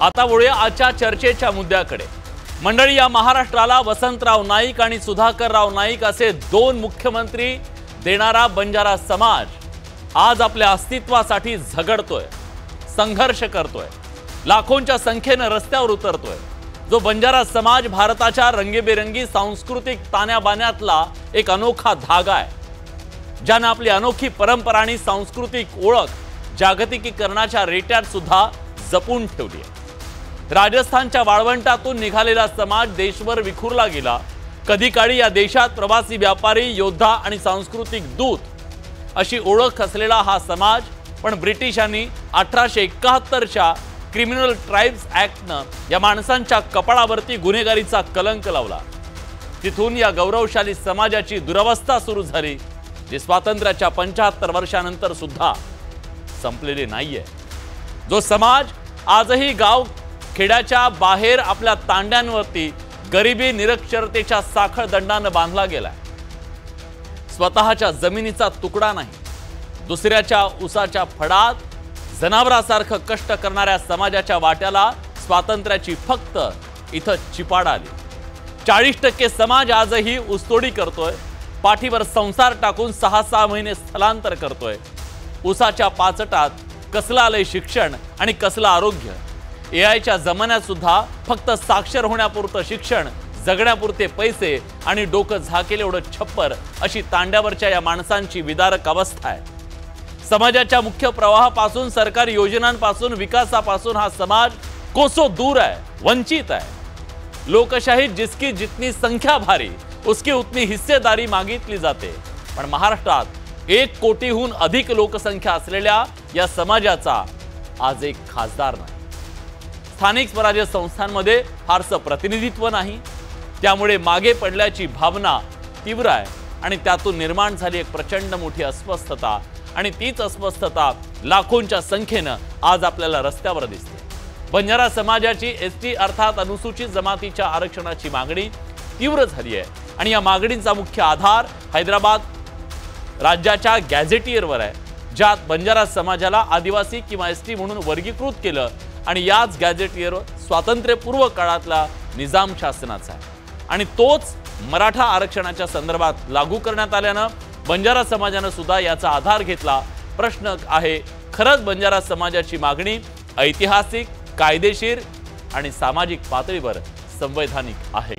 आता वळूया आजच्या चर्चेच्या मुद्द्याकडे। मंडळी, या महाराष्ट्राला वसंतराव नाईक आणि सुधाकरराव नाईक असे दोन मुख्यमंत्री देणारा बंजारा समाज आज आपल्या अस्तित्वासाठी झगडतोय, संघर्ष करतोय, लाखोंच्या संख्येने रस्त्यावर उतरतोय। जो बंजारा समाज भारताच्या रंगीबेरंगी सांस्कृतिक ताण्याबाण्यातला एक अनोखा धागा आहे, ज्याने आपली अनोखी परंपरा आणि सांस्कृतिक ओळख जागतिकीकरणाच्या रेट्यात सुद्धा जपून ठेवली आहे। राजस्थानच्या वाळवंटातून निघालेला समाज देशभर विखुरला गेला। कधी काळी या देशात प्रवासी व्यापारी, योद्धा आणि सांस्कृतिक दूत अशी ओळख असलेला हा समाज पण ब्रिटिशांनी 1871च्या क्रिमिनल ट्राइब्स ॲक्टनं या माणसांच्या कपाळावरती गुन्हेगारीचा कलंक लावला। तिथून या गौरवशाली समाजाची दुरवस्था सुरू झाली, जी स्वातंत्र्याच्या 75 वर्षानंतर सुद्धा संपलेली नाहीये। जो समाज आजही गाव खेड्याच्या बाहेर आपल्या तांड्यांवरती गरिबी निरक्षरतेच्या साखळ दंडाने बांधला गेलाय। स्वतःच्या जमिनीचा तुकडा नाही, दुसऱ्याच्या उसाच्या फडात जनावरासारखं कष्ट करणाऱ्या समाजाच्या वाट्याला स्वातंत्र्याची फक्त इथं चिपाड आली। 40% समाज आजही ऊसतोडी करतोय, पाठीवर संसार टाकून 6-6 महिने स्थलांतर करतोय। उसाच्या पाचटात कसलं आलंय शिक्षण आणि कसलं आरोग्य। एआयच्या जमान्यात सुद्धा फक्त साक्षर होण्यापुरतं शिक्षण, जगण्यापुरते पैसे आणि डोकं झाकेल एवढं छप्पर अशी तांड्यावरच्या या माणसांची विदारक अवस्था आहे। समाजाच्या मुख्य प्रवाहापासून, सरकारी योजनांपासून, विकासापासून हा समाज कोसो दूर आहे, वंचित आहे। लोकशाही जिसकी जितनी संख्या भारी उसकी उतनी हिस्सेदारी मागितली जाते, पण महाराष्ट्रात 1 कोटीहून अधिक लोकसंख्या असलेल्या या समाजाचा आज एक खासदार नाही। स्थानिक स्वराज्य संस्थांमध्ये फारसं प्रतिनिधित्व नाही, त्यामुळे मागे पडल्याची भावना तीव्र आहे आणि त्यातून निर्माण झाली एक प्रचंड मोठी अस्वस्थता, आणि तीच अस्वस्थता लाखोंच्या संख्येने आज आपल्याला रस्त्यावर दिसते। बंजारा समाजाची एसटी अर्थात अनुसूचित जमातीच्या आरक्षणाची मागणी तीव्र झाली आहे आणि या मागणीचा मुख्य आधार हैदराबाद राज्याच्या गॅझेटियरवर आहे, ज्यात बंजारा समाजाला आदिवासी किंवा एसटी म्हणून वर्गीकृत केलं आणि याच गॅझेटियर स्वातंत्र्यपूर्व काळातला निजाम शासनाचा आहे आणि तोच मराठा आरक्षणाच्या संदर्भात लागू करण्यात आल्यानं बंजारा समाजाने सुद्धा याचा आधार घेतला। प्रश्न आहे, खरंच बंजारा समाजाची मागणी ऐतिहासिक, कायदेशीर आणि सामाजिक पातळीवर संवैधानिक आहे?